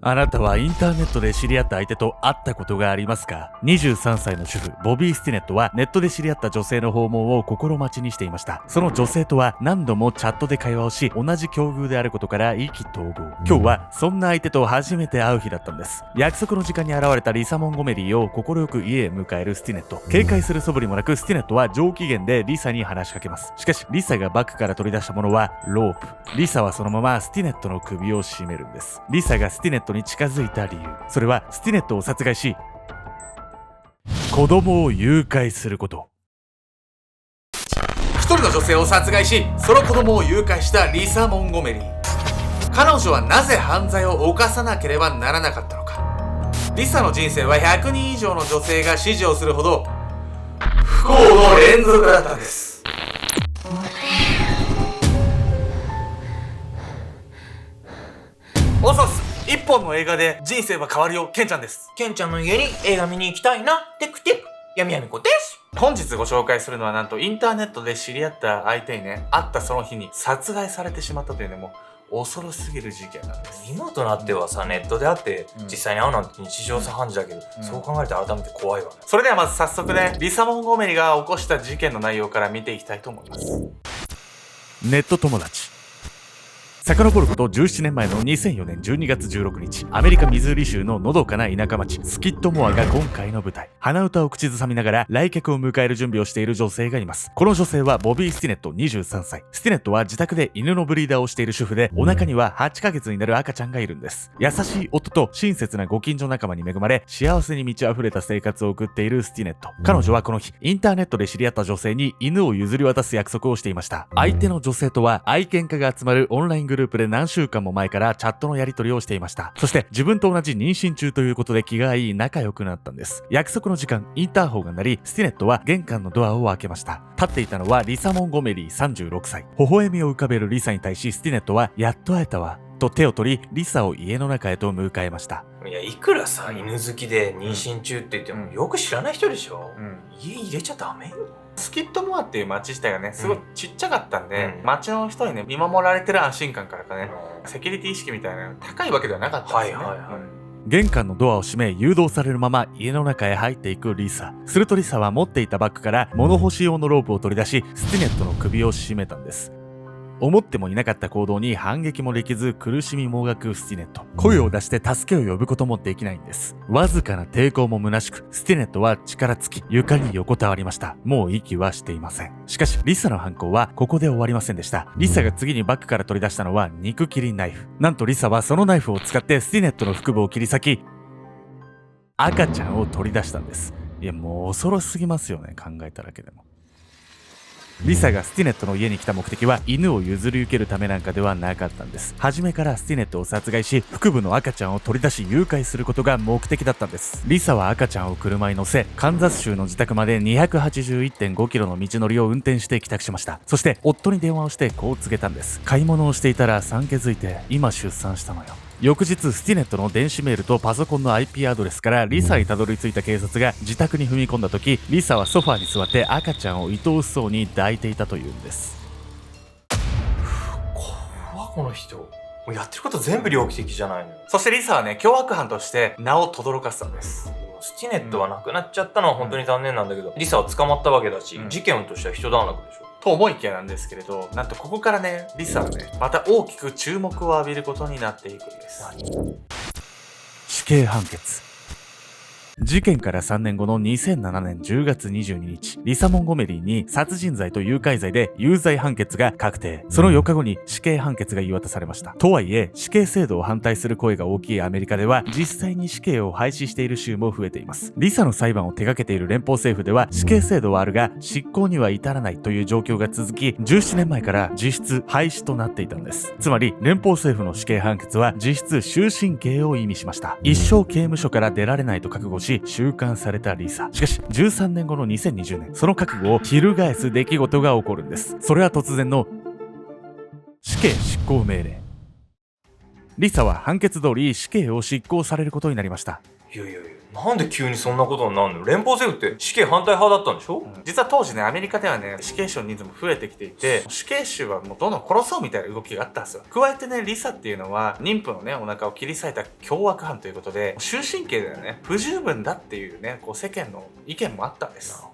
あなたはインターネットで知り合った相手と会ったことがありますか？ 23 歳の主婦ボビー・スティネットはネットで知り合った女性の訪問を心待ちにしていました。その女性とは何度もチャットで会話をし、同じ境遇であることから意気投合。今日はそんな相手と初めて会う日だったんです。約束の時間に現れたリサ・モンゴメリーを快く家へ迎えるスティネット。警戒する素振りもなく、スティネットは上機嫌でリサに話しかけます。しかしリサがバッグから取り出したものはロープ。リサはそのままスティネットの首を絞めるんです。リサがスティネットに近づいた理由、それはスティネットを殺害し子供を誘拐すること。一人の女性を殺害し、その子供を誘拐したリサ・モンゴメリー。彼女はなぜ犯罪を犯さなければならなかったのか。リサの人生は100人以上の女性が支持をするほど不幸の連続だったんです。おそす、一本の映画で人生は変わるよ、ケンちゃんです。ケンちゃんの家に映画見に行きたいな。テクテクやみやみこです。本日ご紹介するのは、なんとインターネットで知り合った相手にね、会ったその日に殺害されてしまったというね、もう恐ろすぎる事件なんです。今となってはさ、ネットで会って実際に会うなんて日常茶飯事だけど、そう考えると改めて怖いわね。それではまず早速ね、リサ・モンゴメリが起こした事件の内容から見ていきたいと思います。ネット友達。遡ること17年前の2004年12月16日、アメリカミズーリ州ののどかな田舎町スキットモアが今回の舞台。鼻歌を口ずさみながら来客を迎える準備をしている女性がいます。この女性はボビー・スティネット23歳。スティネットは自宅で犬のブリーダーをしている主婦で、お腹には8ヶ月になる赤ちゃんがいるんです。優しい夫と親切なご近所仲間に恵まれ、幸せに満ち溢れた生活を送っているスティネット。彼女はこの日、インターネットで知り合った女性に犬を譲り渡す約束をしていました。相手の女性とは愛犬家が集まるオンライングループで何週間も前からチャットのやり取りをしていました。そして自分と同じ妊娠中ということで気が合い仲良くなったんです。約束の時間、インターホンが鳴り、スティネットは玄関のドアを開けました。立っていたのはリサ・モンゴメリー36歳。微笑みを浮かべるリサに対し、スティネットはやっと会えたわと手を取り、リサを家の中へと迎えました。いや、いくらさ、犬好きで妊娠中って言っても、よく知らない人でしょ。家入れちゃダメよ。スキットモアっていう街自体がね、すごいちっちゃかったんで、街の人にね、見守られてる安心感からかね、セキュリティ意識みたいなの高いわけではなかったんですよね。玄関のドアを閉め、誘導されるまま家の中へ入っていくリサ。するとリサは持っていたバッグから物干し用のロープを取り出し、スティネットの首を絞めたんです。思ってもいなかった行動に反撃もできず、苦しみもがくスティネット。声を出して助けを呼ぶこともできないんです。わずかな抵抗も虚しく、スティネットは力尽き床に横たわりました。もう息はしていません。しかしリサの犯行はここで終わりませんでした。リサが次にバッグから取り出したのは肉切りナイフ。なんとリサはそのナイフを使ってスティネットの腹部を切り裂き、赤ちゃんを取り出したんです。いや、もう恐ろすぎますよね、考えただけでも。リサがスティネットの家に来た目的は犬を譲り受けるためなんかではなかったんです。初めからスティネットを殺害し、腹部の赤ちゃんを取り出し誘拐することが目的だったんです。リサは赤ちゃんを車に乗せ、カンザス州の自宅まで 281.5 キロの道のりを運転して帰宅しました。そして夫に電話をしてこう告げたんです。買い物をしていたら産気づいて今出産したのよ。翌日、スティネットの電子メールとパソコンの IP アドレスからリサにたどり着いた警察が自宅に踏み込んだ時、リサはソファーに座って赤ちゃんを愛おしそうに抱いていたというんです。怖この人。もうやってること全部猟奇的じゃないのよ。そしてリサはね、凶悪犯として名を轟かせたんです。スティネットは亡くなっちゃったのは本当に残念なんだけど、リサは捕まったわけだし、事件としては一段落でしょ。と思いきやなんですけれど、なんとここからね、リサはね、また大きく注目を浴びることになっていくんです。死刑判決。事件から3年後の2007年10月22日、リサ・モンゴメリーに殺人罪と誘拐罪で有罪判決が確定。その4日後に死刑判決が言い渡されました。とはいえ、死刑制度を反対する声が大きいアメリカでは、実際に死刑を廃止している州も増えています。リサの裁判を手掛けている連邦政府では、死刑制度はあるが、執行には至らないという状況が続き、17年前から実質廃止となっていたんです。つまり、連邦政府の死刑判決は実質終身刑を意味しました。一生刑務所から出られないと覚悟し、収監されたリサ。しかし、13年後の2020年、その覚悟を翻す出来事が起こるんです。それは突然の死刑執行命令。リサは判決通り死刑を執行されることになりました。いやいやいや、なんで急にそんなことになるの？連邦政府って死刑反対派だったんでしょ？実は当時ね、アメリカではね、死刑囚の人数も増えてきていて、死刑囚はもうどんどん殺そうみたいな動きがあったんですよ。加えてね、リサっていうのは、妊婦のね、お腹を切り裂いた凶悪犯ということで、終身刑ではね、不十分だっていうね、世間の意見もあったんです。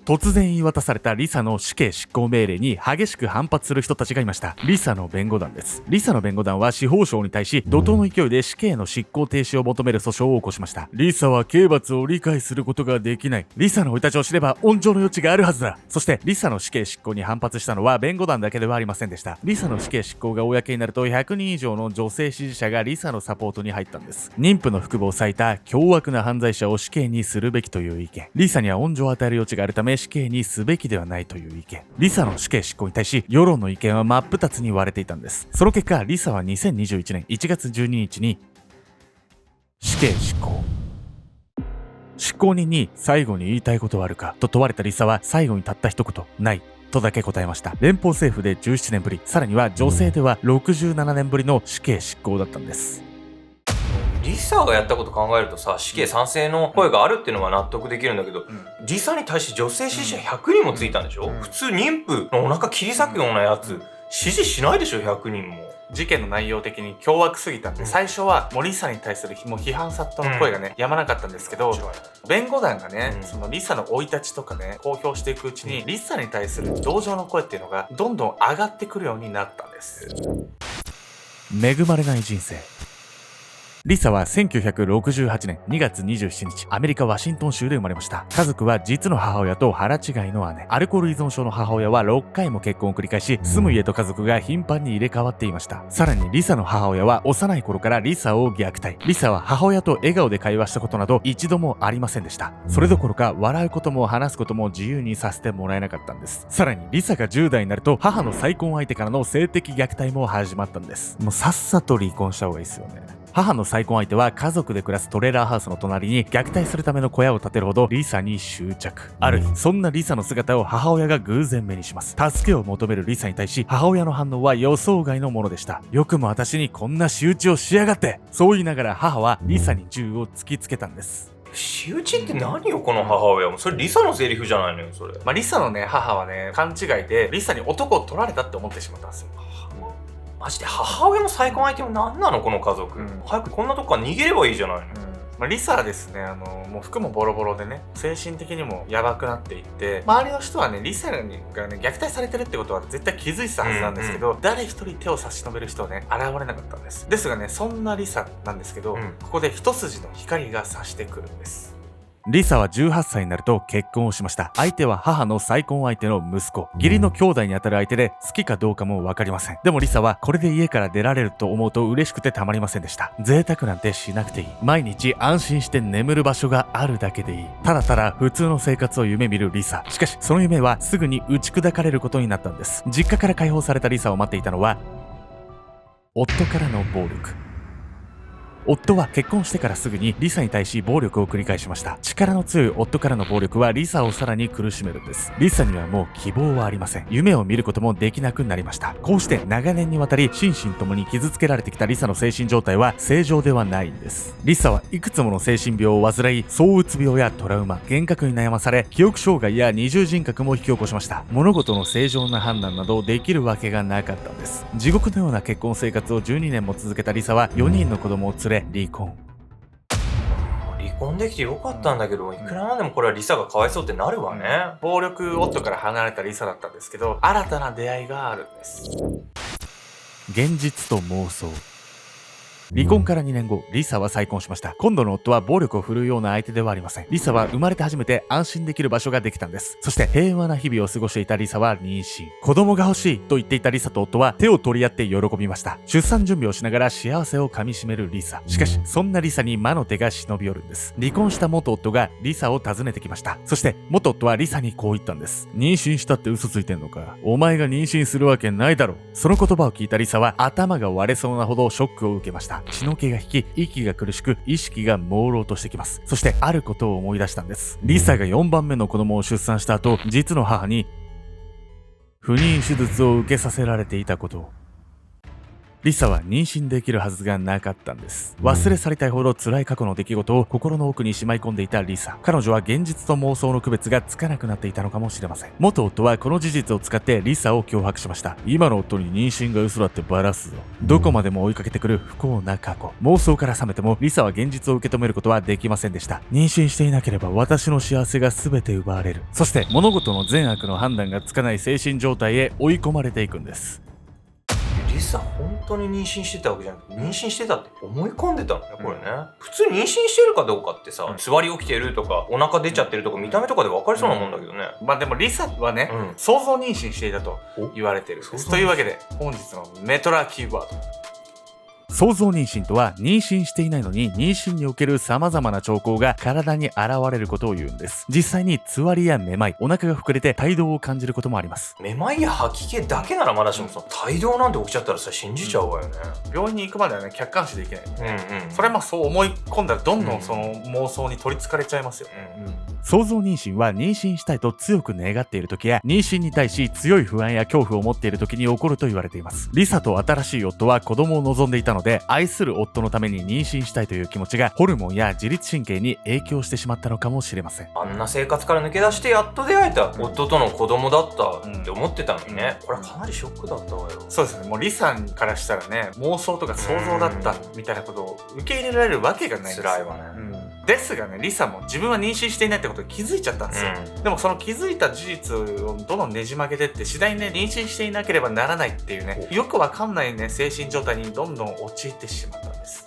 突然言い渡されたリサの死刑執行命令に激しく反発する人たちがいました。リサの弁護団です。リサの弁護団は司法省に対し怒涛の勢いで死刑の執行停止を求める訴訟を起こしました。リサは刑罰を理解することができない。リサの生い立ちを知れば温情の余地があるはずだ。そしてリサの死刑執行に反発したのは弁護団だけではありませんでした。リサの死刑執行が公になると100人以上の女性支持者がリサのサポートに入ったんです。妊婦の腹部を裂いた凶悪な犯罪者を死刑にするべきという意見。リサには温情を与える余地があるため死刑にすべきではないという意見。リサの死刑執行に対し世論の意見は真っ二つに割れていたんです。その結果、リサは2021年1月12日に死刑執行。執行人に最後に言いたいことはあるかと問われたリサは最後にたった一言、ないとだけ答えました。連邦政府で17年ぶり、さらには女性では67年ぶりの死刑執行だったんです。リサがやったこと考えるとさ、死刑賛成の声があるっていうのは納得できるんだけど、リサに対して女性支持者100人もついたんでしょ？普通妊婦のお腹切り裂くようなやつ支持しないでしょ、100人も。事件の内容的に凶悪すぎたんで、最初はもうリサに対するもう批判殺到の声がね、やまなかったんですけど、弁護団がね、そのリサの生い立ちとかね、公表していくうちに、リサに対する同情の声っていうのがどんどん上がってくるようになったんです。恵まれない人生。リサは1968年2月27日、アメリカ・ワシントン州で生まれました。家族は実の母親と腹違いの姉。アルコール依存症の母親は6回も結婚を繰り返し、住む家と家族が頻繁に入れ替わっていました。さらにリサの母親は幼い頃からリサを虐待。リサは母親と笑顔で会話したことなど一度もありませんでした。それどころか笑うことも話すことも自由にさせてもらえなかったんです。さらにリサが10代になると母の再婚相手からの性的虐待も始まったんです。もうさっさと離婚した方がいいですよね。母の再婚相手は家族で暮らすトレーラーハウスの隣に虐待するための小屋を建てるほどリサに執着。ある日、そんなリサの姿を母親が偶然目にします。助けを求めるリサに対し母親の反応は予想外のものでした。よくも私にこんな仕打ちをしやがって。そう言いながら母はリサに銃を突きつけたんです。仕打ちって何よ、この母親も。それリサのセリフじゃないのよ、それ。リサのね、母はね、勘違いでリサに男を取られたって思ってしまったんですよ。マジで母親も再婚相手も何なのこの家族、早くこんなとこから逃げればいいじゃないの。リサはですね、もう服もボロボロでね、精神的にもやばくなっていって、周りの人はね、リサがね、虐待されてるってことは絶対気づいてたはずなんですけど、誰一人手を差し伸べる人はね、現れなかったんです。ですがね、そんなリサなんですけど、ここで一筋の光が差してくるんです。リサは18歳になると結婚をしました。相手は母の再婚相手の息子。義理の兄弟にあたる相手で好きかどうかもわかりません。でもリサはこれで家から出られると思うと嬉しくてたまりませんでした。贅沢なんてしなくていい。毎日安心して眠る場所があるだけでいい。ただただ普通の生活を夢見るリサ。しかしその夢はすぐに打ち砕かれることになったんです。実家から解放されたリサを待っていたのは夫からの暴力。夫は結婚してからすぐにリサに対し暴力を繰り返しました。力の強い夫からの暴力はリサをさらに苦しめるんです。リサにはもう希望はありません。夢を見ることもできなくなりました。こうして長年にわたり心身ともに傷つけられてきたリサの精神状態は正常ではないんです。リサはいくつもの精神病を患い、躁うつ病やトラウマ、幻覚に悩まされ、記憶障害や二重人格も引き起こしました。物事の正常な判断などできるわけがなかったんです。地獄のような結婚生活を12年も続けたリサは4人の子供を連れ離婚。離婚できてよかったんだけど、いくらなんでもこれはリサがかわいそうってなるわね。暴力夫から離れたリサだったんですけど、新たな出会いがあるんです。現実と妄想。離婚から2年後、リサは再婚しました。今度の夫は暴力を振るうような相手ではありません。リサは生まれて初めて安心できる場所ができたんです。そして平和な日々を過ごしていたリサは妊娠。子供が欲しいと言っていたリサと夫は手を取り合って喜びました。出産準備をしながら幸せをかみしめるリサ。しかし、そんなリサに魔の手が忍び寄るんです。離婚した元夫がリサを訪ねてきました。そして元夫はリサにこう言ったんです。妊娠したって嘘ついてんのか。お前が妊娠するわけないだろう。その言葉を聞いたリサは頭が割れそうなほどショックを受けました。血の気が引き、息が苦しく、意識が朦朧としてきます。そしてあることを思い出したんです。リサが4番目の子供を出産した後、実の母に不妊手術を受けさせられていたことを。リサは妊娠できるはずがなかったんです。忘れ去りたいほど辛い過去の出来事を心の奥にしまい込んでいたリサ。彼女は現実と妄想の区別がつかなくなっていたのかもしれません。元夫はこの事実を使ってリサを脅迫しました。今の夫に妊娠が嘘だってバラすぞ。どこまでも追いかけてくる不幸な過去。妄想から覚めてもリサは現実を受け止めることはできませんでした。妊娠していなければ私の幸せが全て奪われる。そして物事の善悪の判断がつかない精神状態へ追い込まれていくんです。リサ本当に妊娠してたわけじゃなくて、妊娠してたって思い込んでたのね、これね。普通妊娠してるかどうかってさ、座り起きてるとかお腹出ちゃってるとか見た目とかで分かりそうなもんだけどね。まあでもリサはね、想像妊娠していたと言われてる。というわけで本日のメトラキーワード。想像妊娠とは、妊娠していないのに妊娠における様々な兆候が体に現れることを言うんです。実際につわりやめまい、お腹が膨れて胎動を感じることもあります。めまいや吐き気だけならまだしもさ、胎動なんて起きちゃったらさ、信じちゃうわよね。病院に行くまではね、客観視できない。それはそう思い込んだらどんどんその妄想に取りつかれちゃいますよ。想像妊娠は妊娠したいと強く願っている時や、妊娠に対し強い不安や恐怖を持っている時に起こると言われています。リサと新しい夫は子供を望んでいたので、愛する夫のために妊娠したいという気持ちがホルモンや自律神経に影響してしまったのかもしれません。あんな生活から抜け出してやっと出会えた夫との子供だったって思ってたのにね、これはかなりショックだったわよ。そうですね。もうリサからしたらね、妄想とか想像だったみたいなことを受け入れられるわけがないんですよ。辛いわね。ですがね、リサも自分は妊娠していないってことに気づいちゃったんですよ。でもその気づいた事実をどんどんねじ曲げてって次第にね、妊娠していなければならないっていうね、よくわかんないね、精神状態にどんどん陥ってしまったんです。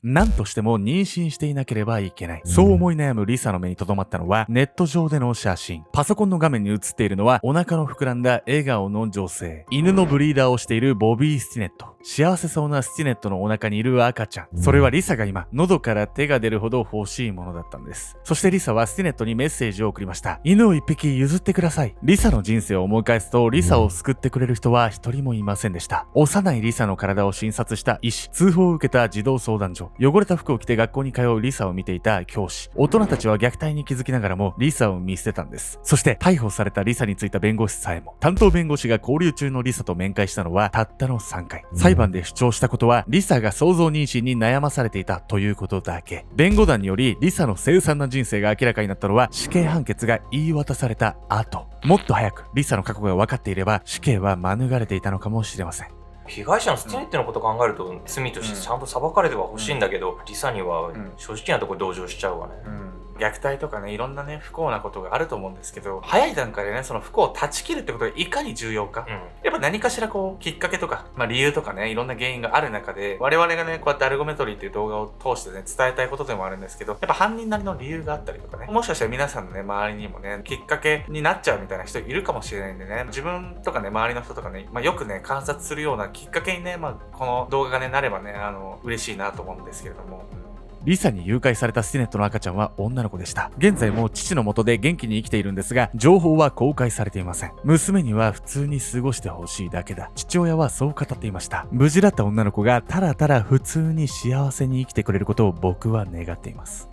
何としても妊娠していなければいけない。そう思い悩むリサの目に留まったのはネット上での写真。パソコンの画面に映っているのはお腹の膨らんだ笑顔の女性。犬のブリーダーをしているボビー・スティネット。幸せそうなスティネットのお腹にいる赤ちゃん。それはリサが今、喉から手が出るほど欲しいものだったんです。そしてリサはスティネットにメッセージを送りました。犬を一匹譲ってください。リサの人生を思い返すと、リサを救ってくれる人は一人もいませんでした。幼いリサの体を診察した医師、通報を受けた児童相談所、汚れた服を着て学校に通うリサを見ていた教師、大人たちは虐待に気づきながらもリサを見捨てたんです。そして逮捕されたリサについた弁護士さえも、担当弁護士が勾留中のリサと面会したのはたったの3回。裁判で主張したことはリサが想像妊娠に悩まされていたということだけ。弁護団によりリサの凄惨な人生が明らかになったのは死刑判決が言い渡された後。もっと早くリサの過去が分かっていれば死刑は免れていたのかもしれません。被害者のスティネットのことを考えると罪としてちゃんと裁かれてはほしいんだけど、リサには正直なところ同情しちゃうわね。虐待とかね、いろんなね、不幸なことがあると思うんですけど、早い段階でね、その不幸を断ち切るってことがいかに重要か。やっぱ何かしらこう、きっかけとか、理由とかね、いろんな原因がある中で、我々がね、こうやってアルゴメトリーっていう動画を通してね、伝えたいことでもあるんですけど、やっぱ犯人なりの理由があったりとかね、もしかしたら皆さんのね、周りにもね、きっかけになっちゃうみたいな人いるかもしれないんでね、自分とかね、周りの人とかね、よくね、観察するようなきっかけにね、この動画がね、なればね、嬉しいなと思うんですけれども。リサに誘拐されたスティネットの赤ちゃんは女の子でした。現在も父の元で元気に生きているんですが、情報は公開されていません。娘には普通に過ごしてほしいだけだ。父親はそう語っていました。無事だった女の子がただただ普通に幸せに生きてくれることを僕は願っています。